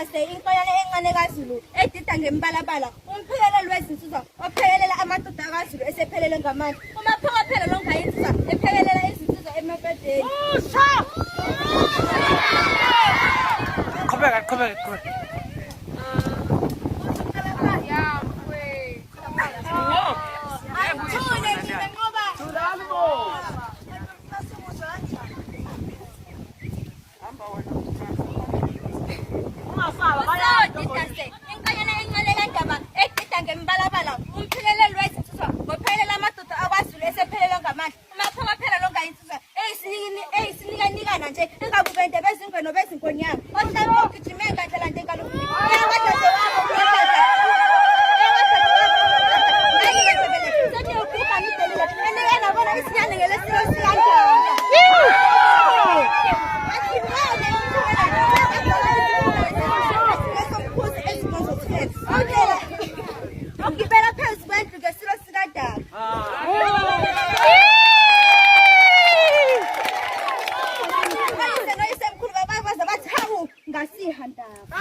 ididase inkonyane encane kaZulu edida ngembalabala umphekeleli wezinsizwa ophekelela amadoda kaZulu esephelele ngamandla uMaphokophelo longayinsizwa ephekelela izinsizwa emafedeni. Qhubeka. Inkanyane encane kangaba edida ngembalabala umphekeleli wezinsizwa ophekelela amadoda akwaZulu esephelele ngamandla uMaphokophelo longayinsizwa eyisinikana nje engabubende bezingweno bezinkonyama ohlala ogijime ngandlela ndengalufuni ngibela phezu kwendlu ngesilo sikadala. Noyisemkhulu babaza bathi hawu ngasiha ndaba.